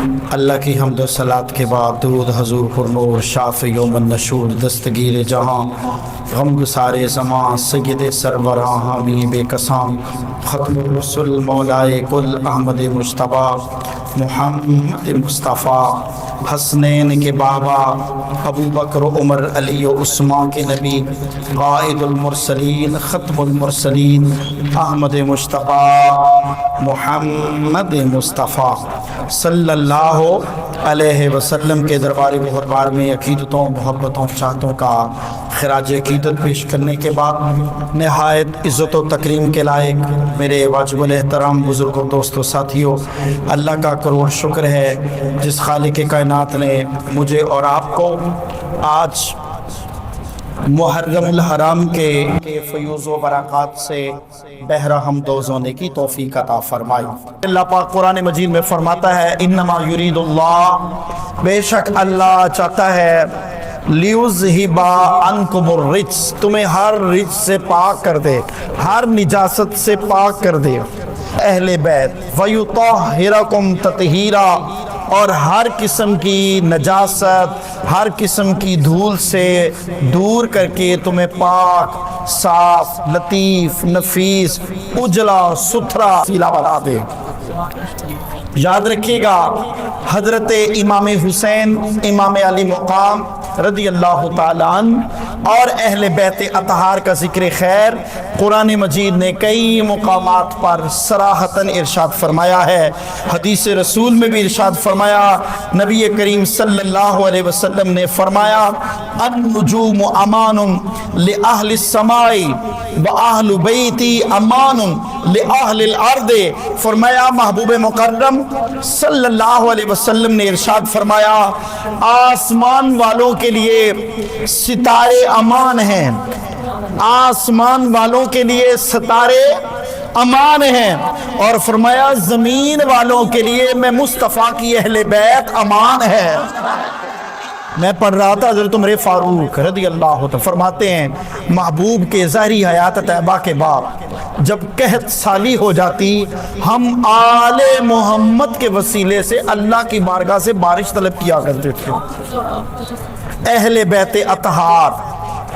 اللہ کی حمد و صلات کے بعد درود حضور پر نور شافع یوم النشور دستگیر جہاں غم گسار زمان سید سربراں حامی بے کساں ختم الرسل مولائے کل احمد مجتبیٰ محمد مصطفیٰ حسنین کے بابا ابو بکر عمر علی و عثمان کے نبی قائد المرسلین ختم المرسلین احمد مجتبیٰ محمد مصطفیٰ صلی اللہ علیہ وسلم کے دربار محترم میں عقیدتوں محبتوں چاہتوں کا خراج عقیدت پیش کرنے کے بعد نہایت عزت و تکریم کے لائق میرے واجب الاحترام بزرگوں دوستوں ساتھیوں، اللہ کا کروڑ شکر ہے جس خالق کائنات نے مجھے اور آپ کو آج محرم الحرام کے فیوز و برکات سے بہرہ حمد ہونے کی توفیق عطا فرمائی۔ اللہ پاک قرآن مجید میں فرماتا ہے انما یرید اللہ، بے شک اللہ چاہتا ہے لیُذْہِبَ عَنْکُمُ الرِّجْسَ، تمہیں ہر رجس سے پاک کر دے، ہر نجاست سے پاک کر دے اہل بیت، وَيُطَہِّرَکُمْ تَطْہِیرًا، اور ہر قسم کی نجاست ہر قسم کی دھول سے دور کر کے تمہیں پاک صاف لطیف نفیس اجلا ستھرا سیلا بنا دے۔ یاد رکھیے گا حضرت امام حسین امام علی مقام رضی اللہ تعالیٰ عنہ اور اہل بیت اطہار کا ذکر خیر قرآن مجید نے کئی مقامات پر صراحتاً ارشاد فرمایا ہے۔ حدیث رسول میں بھی ارشاد فرمایا، نبی کریم صلی اللہ علیہ وسلم نے فرمایا النجوم امان لأہل السماء وأہل بیتی امان لأہل الارض۔ فرمایا محبوب مکرم صلی اللہ علیہ وسلم نے ارشاد فرمایا آسمان والوں کے لیے ستارے امان ہیں، آسمان والوں کے لیے ستارے امان ہیں، اور فرمایا زمین والوں کے لیے میں مصطفیٰ کی اہل بیت امان ہے۔ میں پڑھ رہا تھا حضرت عمر فاروق رضی اللہ عنہ فرماتے ہیں محبوب کے ظاہری حیات طیبہ کے بعد جب قحط سالی ہو جاتی ہم آل محمد کے وسیلے سے اللہ کی بارگاہ سے بارش طلب کیا کرتے تھے۔ اہل بیت اطہار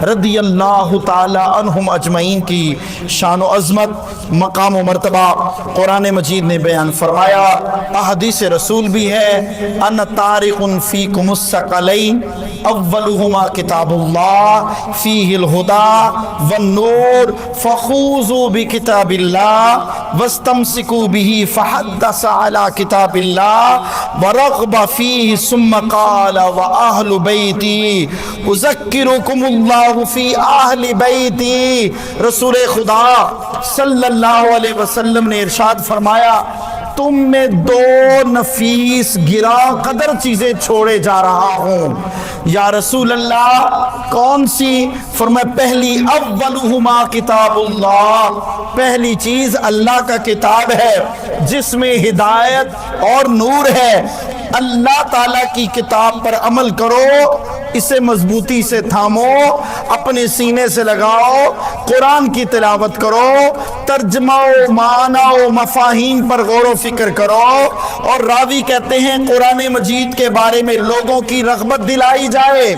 رضی اللہ تعالی عنہم اجمعین کی شان و عظمت مقام و مرتبہ قرآن مجید نے بیان فرمایا، احادیث رسول بھی ہے ان طارق فیکم الثقلین اولہما کتاب اللہ فیہ الہدی والنور فخوذوا بکتاب اللہ واستمسکوا بہ فحدث علی کتاب اللہ ورغب فیہ ثم قال واہل بیتی اذکرکم اللہ فی اہل بیتی۔ رسول خدا صلی اللہ علیہ وسلم نے ارشاد فرمایا تم میں دو نفیس گراں قدر چیزیں چھوڑے جا رہا ہوں۔ یا رسول اللہ کون سی؟ فرمایا پہلی اولہما کتاب اللہ، پہلی چیز اللہ کا کتاب ہے جس میں ہدایت اور نور ہے۔ اللہ تعالیٰ کی کتاب پر عمل کرو، اسے مضبوطی سے تھامو، اپنے سینے سے لگاؤ، قرآن کی تلاوت کرو، ترجمہ و معنی و مفاہیم پر غور و فکر کرو، اور راوی کہتے ہیں قرآن مجید کے بارے میں لوگوں کی رغبت دلائی جائے۔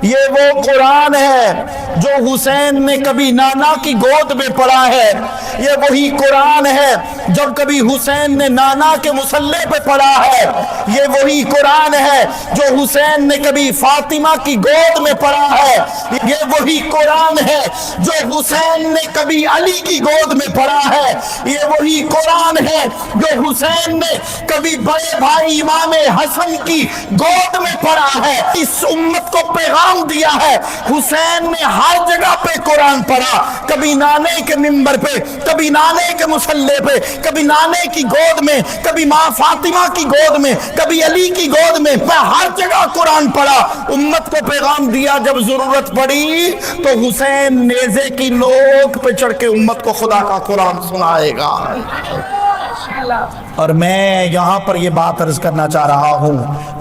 یہ وہ قرآن ہے جو حسین نے کبھی نانا کی گود میں پڑھا ہے، یہ وہی قرآن ہے جب کبھی حسین نے نانا کے مصلے پہ پڑھا ہے، یہ وہی قرآن ہے جو حسین نے کبھی فاطمہ کی گود میں پڑھا ہے، یہ وہی قرآن ہے جو حسین نے کبھی علی کی گود میں پڑھا ہے، یہ وہی قرآن ہے جو حسین نے کبھی بڑے بھائی امام حسن کی گود میں پڑھا ہے۔ اس امت کو پیغام دیا ہے حسین نے ہر جگہ پہ قرآن پڑھا، کبھی نانے کے منبر پہ، کبھی نانے کے مصلے پہ، کبھی نانے کی گود میں، کبھی ماں فاطمہ کی گود میں، کبھی علی کی گود میں، ہر جگہ قرآن پڑھا۔ امت کو پیغام دیا جب ضرورت پڑی تو حسین نیزے کی نوک پہ چڑھ کے امت کو خدا کا قرآن سنائے گا۔ اور میں یہاں پر یہ بات عرض کرنا چاہ رہا ہوں،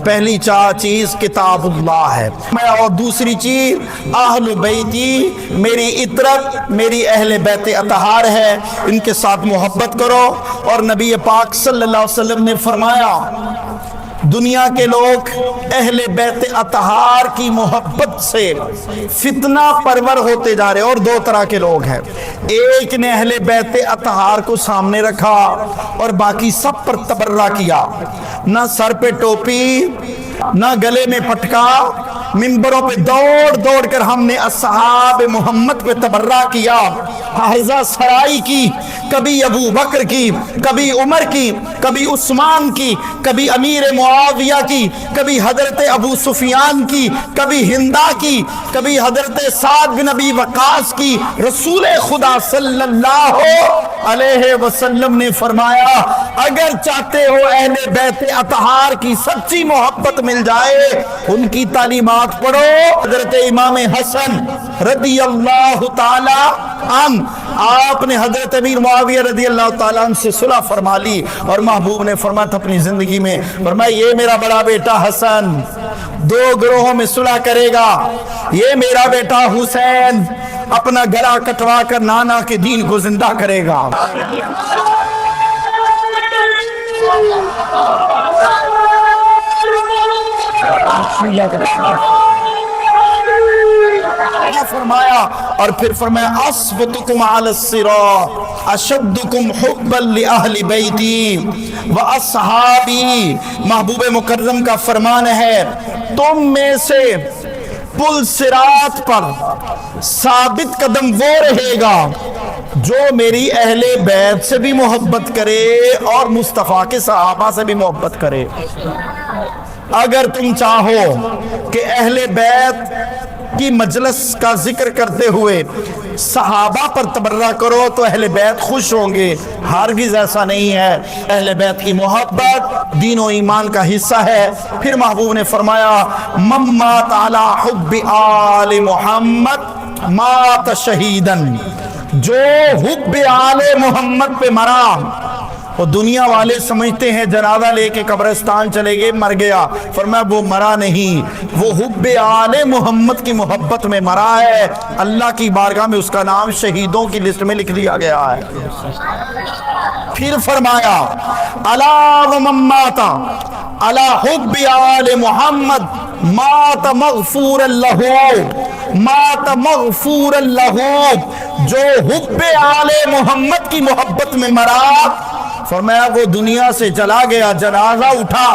پہلی چیز کتاب اللہ ہے، اور دوسری چیز اہل بیتی، میری عطرت میری اہل بیت اطہار ہے، ان کے ساتھ محبت کرو۔ اور نبی پاک صلی اللہ علیہ وسلم نے فرمایا دنیا کے لوگ اہل بیت اطہار کی محبت سے فتنہ پرور ہوتے جا رہے، اور دو طرح کے لوگ ہیں، ایک نے اہل بیت اطہار کو سامنے رکھا اور باقی سب پر تبرہ کیا، نہ سر پہ ٹوپی نہ گلے میں پٹکا، منبروں پہ دوڑ دوڑ کر ہم نے اصحاب محمد پہ تبرہ کیا، حائزہ سرائی کی، کبھی ابو بکر کی، کبھی عمر کی، کبھی عثمان کی، کبھی امیر معاویہ کی، کبھی حضرت ابو سفیان کی، کبھی ہندا کی، کبھی حضرت سعد بن ابی وقاص کی۔ رسول خدا صلی اللہ علیہ وسلم نے فرمایا اگر چاہتے ہو اہل بیت اطہار کی سچی محبت مل جائے، ان کی تعلیمات پڑھو۔ حضرت امام حسن رضی اللہ تعالی عنہ، آپ نے حضرت امیر معاویہ رضی اللہ تعالیٰ عنہ سے صلح فرما لی، اور محبوب نے فرمایا تھا اپنی زندگی میں، فرمایا یہ میرا بڑا بیٹا حسن دو گروہوں میں صلح کرے گا، یہ میرا بیٹا حسین اپنا گلا کٹوا کر نانا کے دین کو زندہ کرے گا۔ فرمایا اور پھر فرمایا اثبتکم علی الصراط اشدکم حبا لأہل بیتی واصحابی۔ محبوب مکرم کا فرمان ہے تم میں سے پل صراط پر ثابت قدم وہ رہے گا جو میری اہل بیت سے بھی محبت کرے اور مصطفیٰ کے صحابہ سے بھی محبت کرے۔ اگر تم چاہو کہ اہل بیت کی مجلس کا ذکر کرتے ہوئے صحابہ پر تبرہ کرو تو اہل بیت خوش ہوں گے، ہرگز ایسا نہیں ہے۔ اہل بیت کی محبت دین و ایمان کا حصہ ہے۔ پھر محبوب نے فرمایا من مات علی حب آل محمد مات شہیدن، جو حب آل محمد پہ مرا، وہ دنیا والے سمجھتے ہیں جنازہ لے کے قبرستان چلے گئے مر گیا، فرمایا وہ مرا نہیں، وہ حب آل محمد کی محبت میں مرا ہے، اللہ کی بارگاہ میں اس کا نام شہیدوں کی لسٹ میں لکھ دیا گیا ہے۔ پھر فرمایا الا ومن مات علی حب آل محمد مات مغفورا لہ، مات مغفورا لہ، جو حب آل محمد کی محبت میں مرا، فرمایا وہ دنیا سے چلا گیا، جنازہ اٹھا،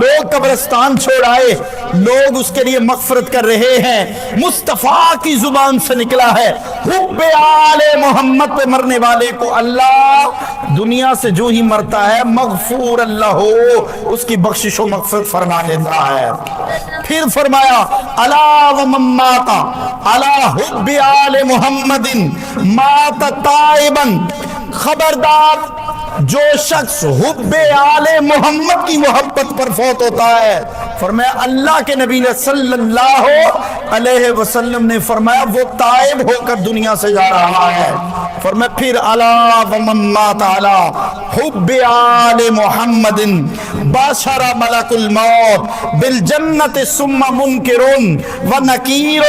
لوگ قبرستان چھوڑ آئے، لوگ اس کے لیے مغفرت کر رہے ہیں، مصطفیٰ کی زبان سے نکلا ہے حب آل محمد پہ مرنے والے کو اللہ دنیا سے جو ہی مرتا ہے مغفور اللہ اس کی بخشش و مغفرت فرما دیتا ہے۔ پھر فرمایا الا ومن مات علی حب آل محمد مات تائبا، خبردار جو شخص حب آل محمد کی محبت پر فوت ہوتا ہے، فرمایا اللہ کے نبی نے صلی اللہ علیہ وسلم نے فرمایا وہ تائب ہو کر دنیا سے جا رہا ہے۔ فرمایا پھر الا ومن مات علی حب آل محمد باشر ملک الموت بالجنت ثم منکر و نکیر،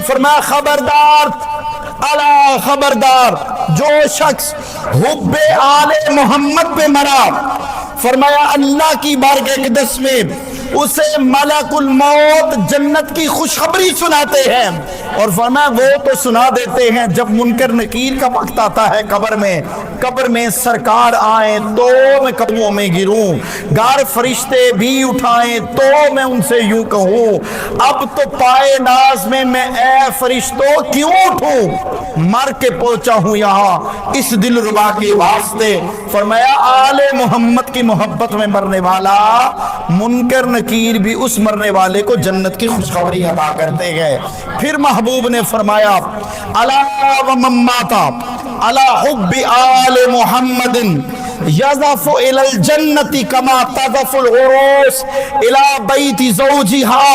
فرمایا خبردار الا خبردار جو شخص حب آل محمد پہ مرا، فرمایا اللہ کی بارگاہ اقدس میں اسے ملک الموت جنت کی خوشخبری سناتے ہیں، اور فرمایا وہ تو سنا دیتے ہیں جب منکر نکیر کا وقت آتا ہے قبر میں سرکار آئیں تو میں قدموں میں گروں، گار فرشتے بھی اٹھائیں تو میں ان سے یوں کہوں اب تو پائے ناز میں اے فرشتوں کیوں اٹھوں، مر کے پہنچا ہوں یہاں اس دل ربا کے واسطے۔ فرمایا آل محمد کی محبت میں مرنے والا منکر نکیر بھی اس مرنے والے کو جنت کی خوشخبری عطا کرتے گئے۔ پھر محبوب نے فرمایا الا ومن مات علی حب آل محمد یزف الی الجنت کما تزف العروس الی بیت زوجها،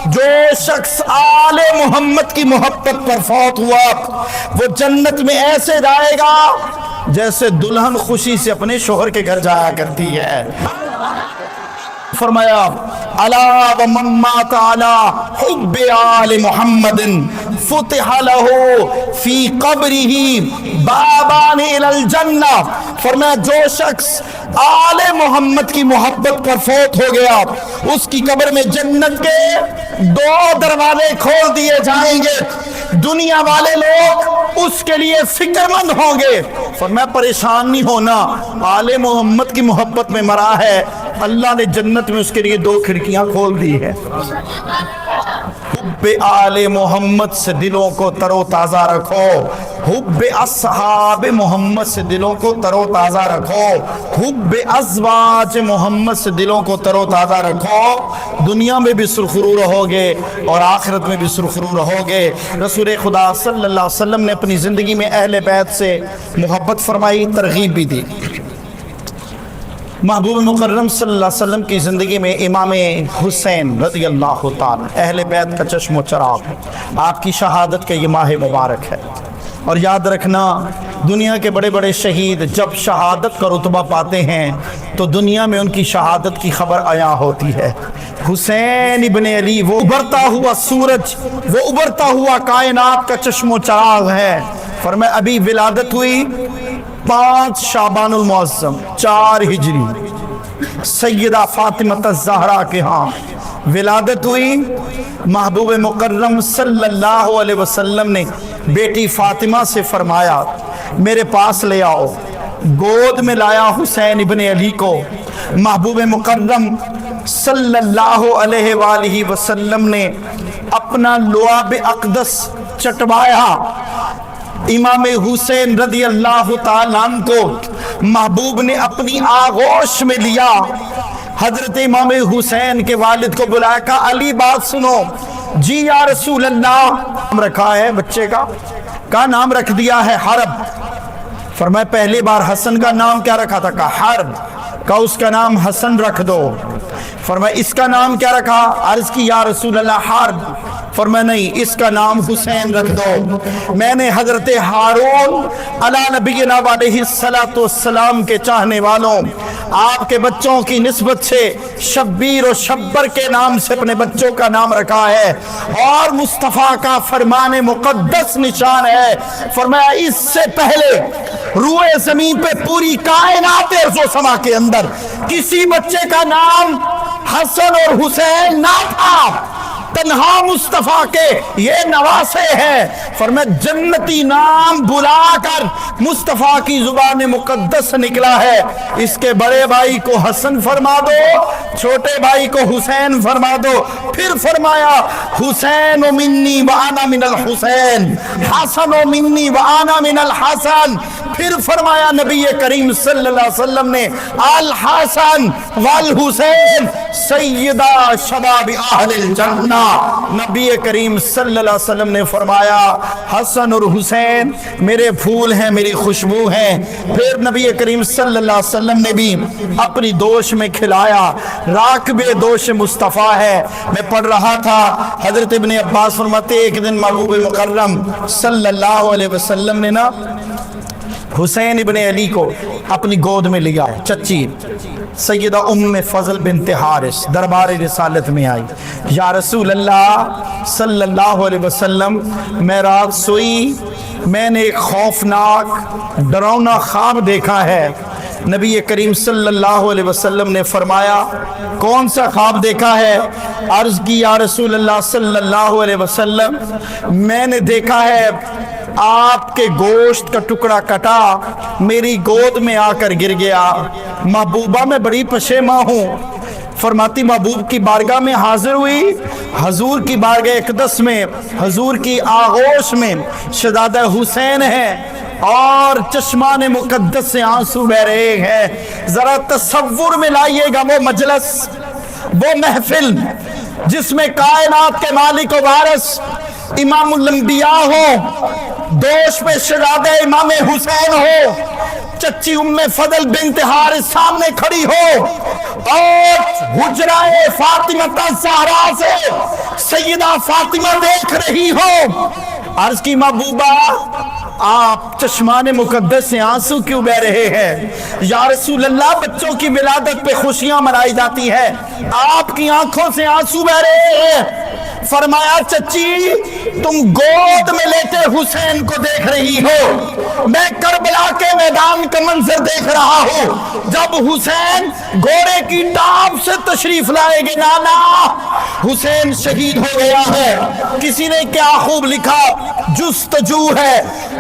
جو شخص آل محمد کی محبت پر فوت ہوا وہ جنت میں ایسے جائے گا جیسے دلہن خوشی سے اپنے شوہر کے گھر جایا کرتی ہے۔ فرمایا الا ومن مات علی حب آل محمد فتح له فی قبرہ بابان الی الجنہ، فرمایا جو شخص آل محمد کی محبت پر فوت ہو گیا، اس کی قبر میں جنت کے 2 دروازے کھول دیے جائیں گے، دنیا والے لوگ اس کے لیے فکر مند ہوں گے۔ فرمایا پریشان نہیں ہونا، آل محمد کی محبت میں مرا ہے، اللہ نے جنت میں اس کے لیے 2 کھڑکیاں کھول دی ہے۔ حب آل محمد سے دلوں کو تر و تازہ رکھو، حب اصحاب محمد سے دلوں کو تر و تازہ رکھو، حب ازواج محمد سے دلوں کو تر و تازہ رکھو، دنیا میں بھی سرخرو رہو گے اور آخرت میں بھی سرخرو رہو گے۔ رسول خدا صلی اللہ علیہ وسلم نے اپنی زندگی میں اہل بیت سے محبت فرمائی، ترغیب بھی دی۔ محبوب مکرم صلی اللہ علیہ وسلم کی زندگی میں امام حسین رضی اللہ تعالی اہل بیت کا چشم و چراغ، آپ کی شہادت کا یہ ماہ مبارک ہے۔ اور یاد رکھنا، دنیا کے بڑے بڑے شہید جب شہادت کا رتبہ پاتے ہیں تو دنیا میں ان کی شہادت کی خبر عیاں ہوتی ہے۔ حسین ابن علی وہ ابھرتا ہوا سورج، وہ ابھرتا ہوا کائنات کا چشم و چراغ ہے۔ فرمایا ابھی ولادت ہوئی 5 شعبان المعظم 4 ہجری، سیدہ فاطمہ الزہرا کے ہاں ولادت ہوئی۔ محبوب مکرم صلی اللہ علیہ وسلم نے بیٹی فاطمہ سے فرمایا میرے پاس لے آؤ، گود میں لایا حسین ابن علی کو۔ محبوب مکرم صلی اللہ علیہ وآلہ وسلم نے اپنا لعاب اقدس چٹوایا، امام حسین رضی اللہ تعالیٰ عنہ کو محبوب نے اپنی آغوش میں لیا۔ حضرت امام حسین کے والد کو بلایا، کہا علی بات سنو۔ جی یا رسول اللہ، نام رکھا ہے بچے کا؟ کہا نام رکھ دیا ہے حرب۔ فرمایا پہلی بار حسن کا نام کیا رکھا تھا؟ کہا حرب۔ کہا اس کا نام حسن رکھ دو۔ فرمایا اس کا نام کیا رکھا؟ عرض کی یا رسول اللہ حرب۔ فرمایا نہیں، اس کا نام حسین رکھ دو۔ میں نے حضرت ہارون علی نبینا علیہ السلام کے چاہنے والوں، آپ کے بچوں کی نسبت سے شبیر و شبر کے نام سے اپنے بچوں کا نام رکھا ہے، اور مصطفیٰ کا فرمان مقدس نشان ہے۔ فرمایا اس سے پہلے روئے زمین پہ پوری کائنات ارض و سما کے اندر کسی بچے کا نام حسن اور حسین نہ تھا، تنہا مصطفیٰ کے یہ نواسے ہیں۔ فرمایا جنتی نام بلا کر مصطفیٰ کی زبان مقدس نکلا ہے، اس کے بڑے بھائی کو حسن فرما دو، چھوٹے بھائی کو حسین فرما دو۔ پھر فرمایا حسین منی وانا من الحسین، حسن منی وانا من الحسن۔ پھر فرمایا نبی کریم صلی اللہ علیہ وسلم نے الحسن والحسین سیدہ شباب اہل الجنہ۔ نبی کریم صلی اللہ علیہ وسلم نے فرمایا حسن اور حسین میرے پھول ہیں، میری خوشبو ہیں۔ پھر نبی کریم صلی اللہ علیہ وسلم نے بھی اپنی دوش میں کھلایا، راکب دوش مصطفیٰ ہے۔ میں پڑھ رہا تھا، حضرت ابن عباس فرماتے ایک دن محبوب مکرم صلی اللہ علیہ وسلم نے نا حسین ابن علی کو اپنی گود میں لیا۔ چچی سیدہ ام فضل بنت حارث دربار رسالت میں آئی، یا رسول اللہ صلی اللہ علیہ وسلم میں رات سوئی، میں نے ایک خوفناک ڈراؤنا خواب دیکھا ہے۔ نبی کریم صلی اللہ علیہ وسلم نے فرمایا کون سا خواب دیکھا ہے؟ عرض کی یا رسول اللہ صلی اللہ علیہ وسلم میں نے دیکھا ہے آپ کے گوشت کا ٹکڑا کٹا میری گود میں آ کر گر گیا، محبوبہ میں بڑی پشیماں ہوں۔ فرماتی محبوب کی بارگاہ میں حاضر ہوئی، حضور کی بارگاہ اقدس میں، حضور کی آغوش میں شہزادہ حسین ہے اور چشمان مقدس سے آنسو بہ رہے ہیں۔ ذرا تصور میں لائیے گا وہ مجلس، وہ محفل جس میں کائنات کے مالک و وارث امام الانبیاء ہو، دوش پہ شہزادہ امام حسین ہو، چچی ام فضل بنت حارث سامنے کھڑی ہو، اور حجرہ فاطمہ الزہرا سے سیدہ فاطمہ دیکھ رہی ہو۔ عرض کی محبوبہ آپ چشمان مقدس سے آنسو کیوں بہ رہے ہیں؟ یا رسول اللہ بچوں کی ولادت پہ خوشیاں منائی جاتی ہے، آپ کی آنکھوں سے آنسو بہ رہے ہیں۔ فرمایا چچی تم گود میں لیٹے حسین کو دیکھ رہی ہو، میں کربلا کے میدان کا منظر دیکھ رہا ہوں جب حسین گھوڑے کی ٹاپ سے تشریف لائے گے۔ نانا حسین شہید ہو گیا ہے۔ کسی نے کیا خوب لکھا، جستجو ہے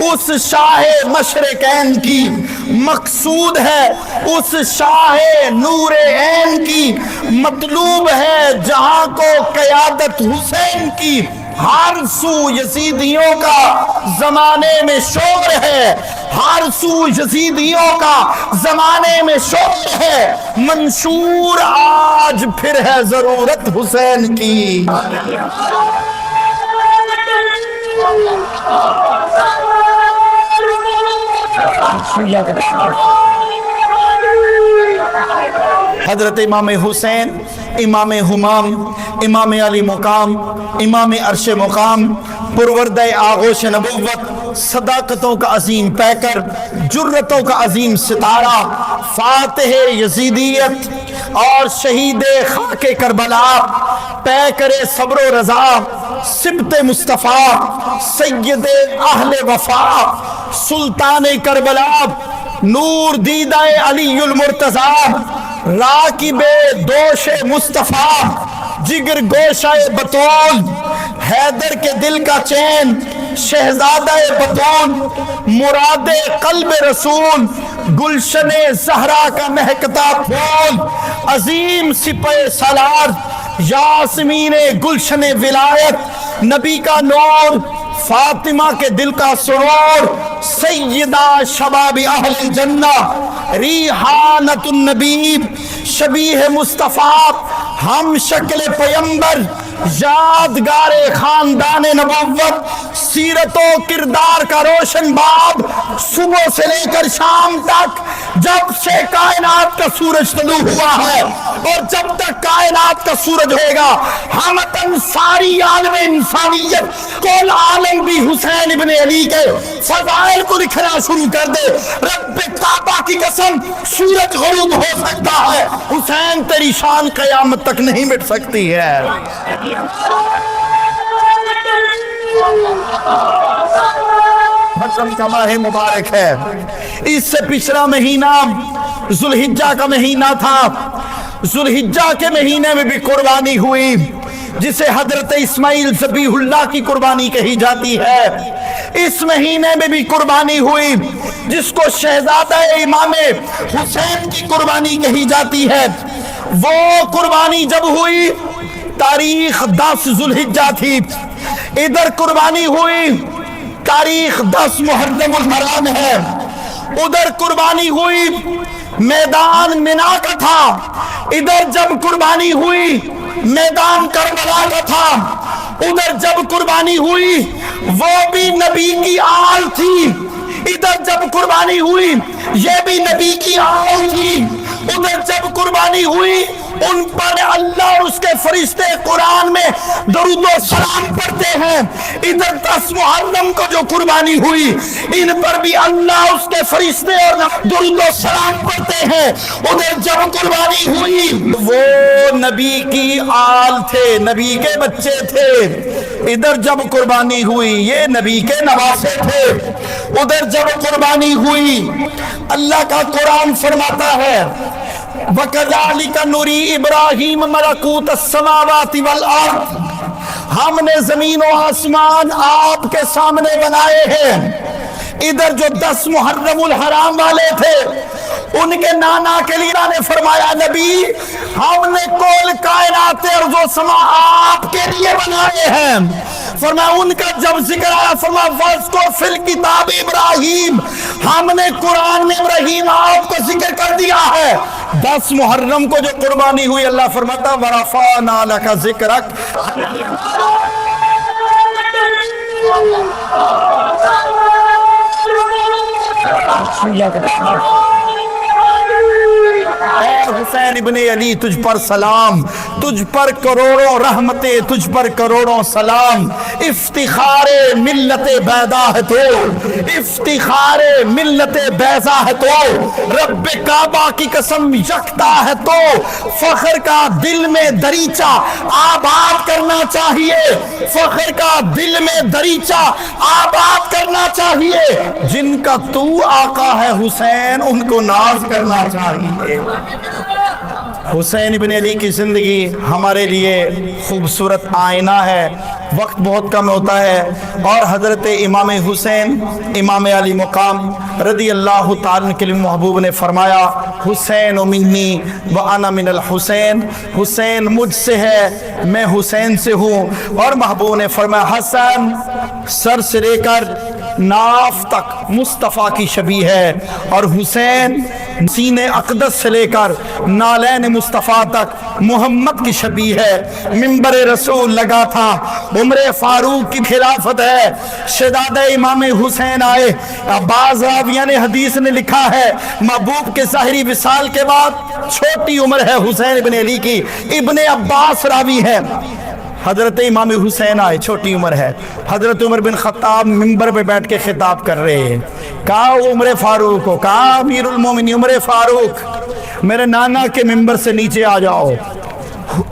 اس شاہ مشرقین کی، مقصود ہے اس شاہ نور عین کی، مطلوب ہے جہاں کو قیادت حسین کی۔ ہر سو یزیدیوں کا زمانے میں شور ہے، ہر سو یزیدیوں کا زمانے میں شور ہے، منشور آج پھر ہے ضرورت حسین کی۔ حضرت امام حسین، امام ہمام، امام علی مقام، امام عرش مقام، پروردہ آغوش نبوت، صداقتوں کا عظیم پیکر، جرتوں کا عظیم ستارہ، فاتح یزیدیت اور شہید خاک کربلا، پیکر صبر و رضا، سبط مصطفیٰ، سید اہل وفا، سلطان کربلا، نور دیدہ علی المرتضیٰ، راکب دوش مصطفیٰ، جگر گوشہ بطول، حیدر کے دل کا چین، شہزادہ بطول، مراد قلب رسول، گلشن زہرا کا مہکتا پھول، عظیم سپہ سالار، یاسمین گلشن ولایت، نبی کا نور، فاطمہ کے دل کا سرور، سیدہ شباب اہل جنہ، ریحانت النبی، شبیہ مصطفیٰ، ہم شکل پیمبر، یادگار خاندان نبوت، سیرت و کردار کا روشن باب، صبح سے لے کر شام تک، جب سے کائنات کا سورج طلوع ہوا ہے اور جب تک کائنات کا سورج ہوئے گا، ہمتاً ساری عالم انسانیت، کل عالم بھی حسین ابن علی کے فضائل کو لکھنا شروع کر دے۔ رب کعبہ کی قسم، سورج غروب ہو سکتا ہے، حسین تیری شان قیامت تک نہیں مٹ سکتی ہے۔ محرم کا ماہ مبارک ہے، اس سے پچھلا مہینہ ذوالحجہ کا مہینہ تھا۔ ذوالحجہ کے مہینے میں بھی قربانی ہوئی، جسے حضرت اسماعیل ذبیح اللہ کی قربانی کہی جاتی ہے۔ اس مہینے میں بھی قربانی ہوئی، جس کو شہزادہ امام حسین کی قربانی کہی جاتی ہے۔ وہ قربانی جب ہوئی تاریخ 10 ذوالحجہ تھی، ادھر قربانی ہوئی تاریخ 10 محرم الحرام ہے، ادھر قربانی ہوئی میدان منا کا تھا، ادھر جب قربانی ہوئی میدان کربلا کا تھا، ادھر جب قربانی ہوئی وہ بھی نبی کی آل تھی، ادھر جب قربانی ہوئی یہ بھی نبی کی آل تھی، ادھر جب قربانی ہوئی ان پر اللہ اور اس کے فرشتے قرآن میں درود و سلام پڑھتے ہیں، ادھر 10 محرم کو جو قربانی ہوئی ان پر بھی اللہ اس کے فرشتے اور درود و سلام پڑھتے ہیں۔ ادھر جب قربانی ہوئی وہ نبی کی آل تھے، نبی کے بچے تھے، ادھر جب قربانی ہوئی یہ نبی کے نواسے تھے۔ ادھر جب قربانی ہوئی اللہ کا قرآن فرماتا ہے وَكَذَلِكَ نُرِي إِبْرَاهِيمَ مَلَكُوتَ السَّمَاوَاتِ وَالْأَرْضِ، ہم نے زمین و آسمان آپ کے سامنے بنائے ہیں۔ ادھر جو 10 محرم الحرام والے تھے ان کے نانا کے لیے نے فرمایا نبی ہم نے کل کائنات ارض و سما آپ کے لیے بنائے ہیں۔ فرمایا ان کا جب ذکر آیا فرمایا وَاذْكُرْ فِي الْكِتَابِ إِبْرَاهِيمَ، ہم نے قرآن میں ابراہیم آپ کو ذکر کر دیا ہے۔ 10 محرم کو جو قربانی ہوئی اللہ فرماتا وَرَفَعْنَا لَكَ ذِكْرَكَ، اے حسین ابن علی تجھ پر سلام، تجھ پر کروڑوں رحمتیں، تجھ پر کروڑوں سلام، افتخار ملت بیضا ہے تو، افتخار ملت بیضا ہے تو، رب کعبہ کی قسم یکتا ہے تو، فخر کا دل میں دریچہ آباد کرنا چاہیے، فخر کا دل میں دریچہ آباد کرنا چاہیے، جن کا تو آقا ہے حسین ان کو ناز کرنا چاہیے۔ حسین ابن علی کی زندگی ہمارے لیے خوبصورت آئینہ ہے۔ وقت بہت کم ہوتا ہے اور حضرت امام حسین امام علی مقام رضی اللہ تعالیٰ کے لیے محبوب نے فرمایا حسین منی وانا من الحسین، حسین مجھ سے ہے میں حسین سے ہوں، اور محبوب نے فرمایا حسن سر سے لے کر ناف تک مصطفیٰ کی شبیہ ہے، اور حسین سینے اقدس سے لے کر نالین مصطفیٰ تک محمد کی شبیہ ہے۔ منبر رسول لگا تھا، عمر فاروق کی خلافت ہے، شہزادہ امام حسین آئے۔ بعض راویان نے حدیث نے لکھا ہے محبوب کے ظاہری وصال کے بعد چھوٹی عمر ہے حسین ابن علی کی، ابن عباس راوی ہے۔ حضرت امام حسین آئے، چھوٹی عمر ہے، حضرت عمر بن خطاب منبر پہ بیٹھ کے خطاب کر رہے ہیں، کہا عمر فاروق کو، کہا امیر المومنین عمر فاروق میرے نانا کے منبر سے نیچے آ جاؤ۔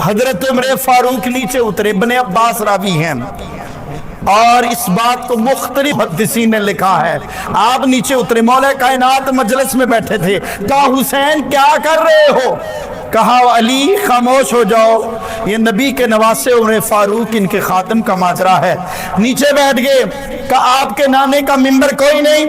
حضرت عمر فاروق نیچے اترے، ابن عباس راوی ہیں، اور اس بات کو مختلف محدثین نے لکھا ہے۔ آپ نیچے اترے، مولا کائنات مجلس میں بیٹھے تھے، کہا حسین کیا کر رہے ہو؟ کہا علی خاموش ہو جاؤ، یہ نبی کے نواسے عمر فاروق ان کے خاتم کا ماجرا ہے۔ نیچے بیٹھ گئے، کہا آپ کے نانے کا منبر کوئی نہیں،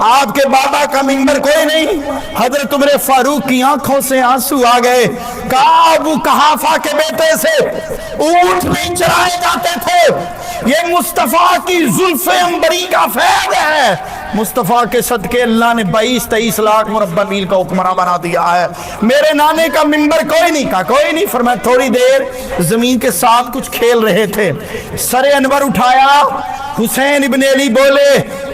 آپ کے بابا کا منبر کوئی نہیں۔ حضرت عمر فاروق کی آنکھوں سے آنسو آ گئے، کہا ابو قحافہ کے بیٹے سے اونٹ بھی چرائے جاتے تھے، یہ مصطفیٰ کی زلف عنبری کا فیض ہے، مصطفیٰ کے صدقے اللہ نے 22-23 لاکھ مربع میل کا حکمراں بنا دیا ہے، میرے نانے کا منبر کوئی نہیں۔ کہا کوئی نہیں۔ فرمایا تھوڑی دیر زمین کے ساتھ کچھ کھیل رہے تھے، سر انور اٹھایا، حسین ابن علی بولے،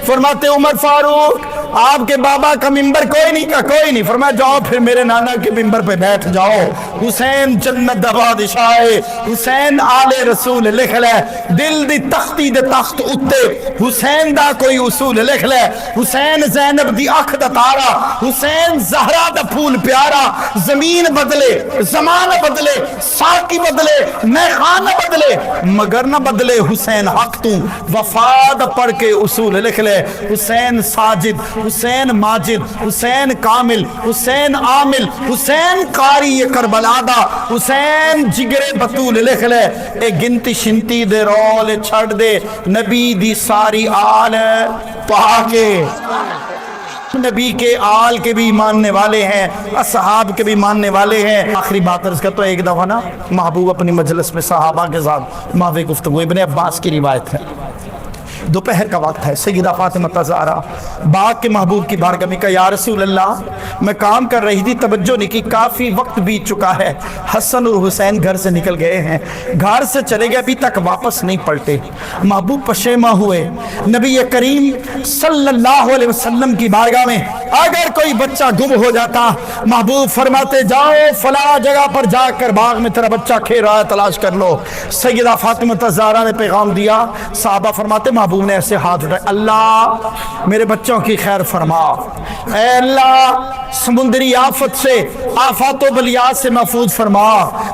فرماتے عمر فاروق آپ کے بابا کا منبر کوئی نہیں؟ کہا کوئی نہیں۔ فرمایا جاؤ پھر میرے نانا کے منبر پہ بیٹھ جاؤ، حسین جنت دا بادشاہ، حسین آل رسول لکھ لے، دل دی تختی دے تخت اتے حسین دا کوئی اصول لکھ لے، حسین زینب دی اکھ دا تارا، حسین زہرا دا پھول پیارا، زمین بدلے زمانہ بدلے ساقی بدلے میخانہ بدلے مگر نہ بدلے حسین حق تو، وفاد پڑھ کے اصول لکھ لے، حسین ساجد، حسین ماجد، حسین کامل، حسین عامل، حسین قاری کربلا دا، حسین جگر بطول لکھ لے، اے گنتی شنتی دے رول چھڑ دے نبی دی ساری آل پاکے۔ نبی کے آل کے بھی ماننے والے ہیں، اصحاب کے بھی ماننے والے ہیں۔ آخری بات عرض کرتا ہوں، ایک دفعہ نا محبوب اپنی مجلس میں صحابہ کے ساتھ ماوے گفتگو، ابن عباس کی روایت ہے، دوپہر کا وقت ہے، سیدہ فاطمہ زہرا باغ کے محبوب کی بارگاہ میں کہا یا رسول اللہ میں کام کر رہی تھی، توجہ نہیں کی، کافی وقت بیت چکا ہے، حسن اور حسین گھر سے نکل گئے ہیں، گھر سے چلے گئے، ابھی تک واپس نہیں پلٹے۔ محبوب پشیماں ہوئے، نبی کریم صلی اللہ علیہ وسلم کی بارگاہ میں اگر کوئی بچہ گم ہو جاتا محبوب فرماتے جاؤ فلاں جگہ پر جا کر باغ میں تیرا بچہ کھیل رہا ہے تلاش کر لو۔ سیدہ فاطمہ زہرا نے پیغام دیا، صحابہ فرماتے محبوب نے ایسے ہاتھ اٹھائے، اللہ میرے بچوں کی خیر فرما، اے اللہ سمندری آفت سے آفات و بلیات سے محفوظ فرما۔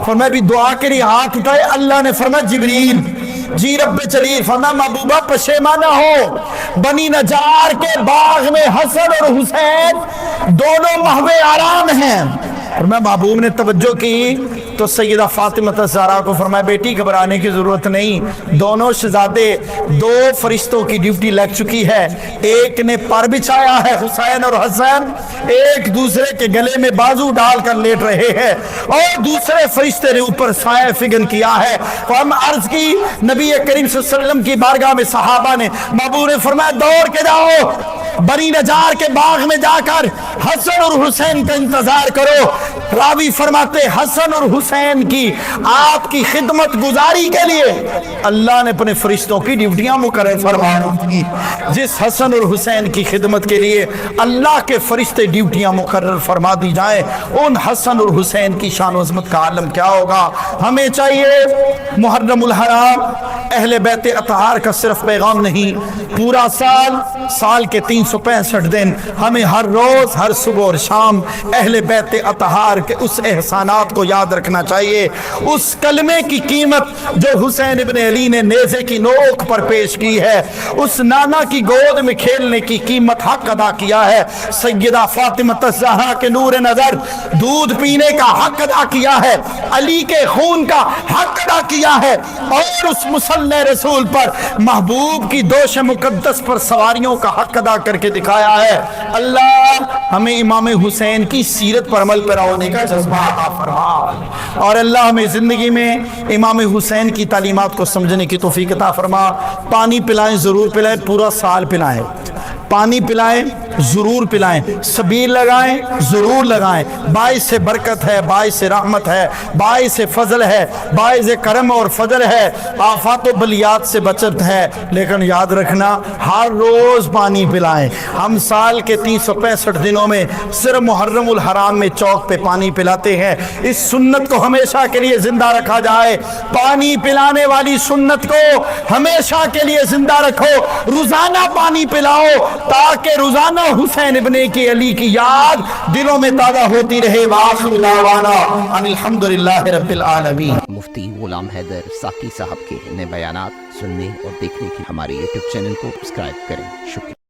فرمایا بھی دعا کے لیے ہاتھ اٹھائے، اللہ نے فرمایا جبریل جی رب جلیل، فرمایا محبوبہ پشیماں نہ ہو، بنی نجار کے باغ میں حسن اور حسین دونوں محو آرام ہیں۔ فرمایا محبوب نے توجہ کی تو سیدہ فاطمہ زہرا کو فرمایا بیٹی گھبرانے کی ضرورت نہیں، دونوں شہزادے دو فرشتوں کی ڈیوٹی لگ چکی ہے، ایک نے پر بچھایا ہے حسین اور حسن، ایک دوسرے کے گلے میں بازو ڈال کر لیٹ رہے ہیں، اور دوسرے فرشتے نے اوپر سایہ فگن کیا ہے۔ ہم عرض کی نبی کریم صلی اللہ علیہ وسلم کی بارگاہ میں صحابہ نے، محبوب نے فرمایا دوڑ کے جاؤ بنی نجار کے باغ میں جا کر حسن اور حسین کا انتظار کرو، راوی فرماتے حسن اور حسین کی آپ کی خدمت گزاری کے لیے اللہ نے اپنے فرشتوں کی ڈیوٹیاں مقرر فرمائی. جس حسن اور حسین کی خدمت کے لیے اللہ کے فرشتے ڈیوٹیاں مقرر فرما دی جائیں, ان حسن اور حسین کی شان و عظمت کا عالم کیا ہوگا. ہمیں چاہیے محرم الحرام اہل بیت اطہار کا صرف پیغام نہیں, پورا سال کے 365 دن ہمیں ہر روز ہر صبح اور شام اہل بیت اطہار کے اس احسانات کو یاد رکھنا چاہیے. اس کلمے کی قیمت جو حسین ابن علی نے نیزے کی نوک پر پیش کی ہے, اس نانا کی گود میں کھیلنے کی قیمت حق ادا کیا ہے, سیدہ فاطمہ الزہرا کے نور نظر دودھ پینے کا حق ادا کیا ہے, علی کے خون کا حق ادا کیا ہے, اور اس مصلی رسول پر محبوب کی دوش مقدس پر سواریوں کا حق ادا کر کے دکھایا ہے. اللہ ہمیں امام حسین کی سیرت پر عمل پیرا ہونے کا جذبہ عطا فرما, اور اللہ ہمیں زندگی میں امام حسین کی تعلیمات کو سمجھنے کی توفیق عطا فرما. پانی پلائیں ضرور پلائیں, پورا سال پلائیں, پانی پلائیں ضرور پلائیں, سبیل لگائیں ضرور لگائیں, باعث برکت ہے, باعث رحمت ہے, باعث فضل ہے, باعث کرم اور فضل ہے, آفات و بلیات سے بچت ہے. لیکن یاد رکھنا ہر روز پانی پلائیں. ہم سال کے 365 دنوں میں صرف محرم الحرام میں چوک پہ پانی پلاتے ہیں. اس سنت کو ہمیشہ کے لیے زندہ رکھا جائے, پانی پلانے والی سنت کو ہمیشہ کے لیے زندہ رکھو, روزانہ پانی پلاؤ تاکہ روزانہ حسین ابن کی علی کی یاد دلوں میں تازہ ہوتی رہے. وآخر دعوانا ان الحمدللہ رب العالمین. مفتی غلام حیدر ساقی صاحب کے نئے بیانات سننے اور دیکھنے کے ہمارے یوٹیوب چینل کو سبسکرائب کریں. شکریہ.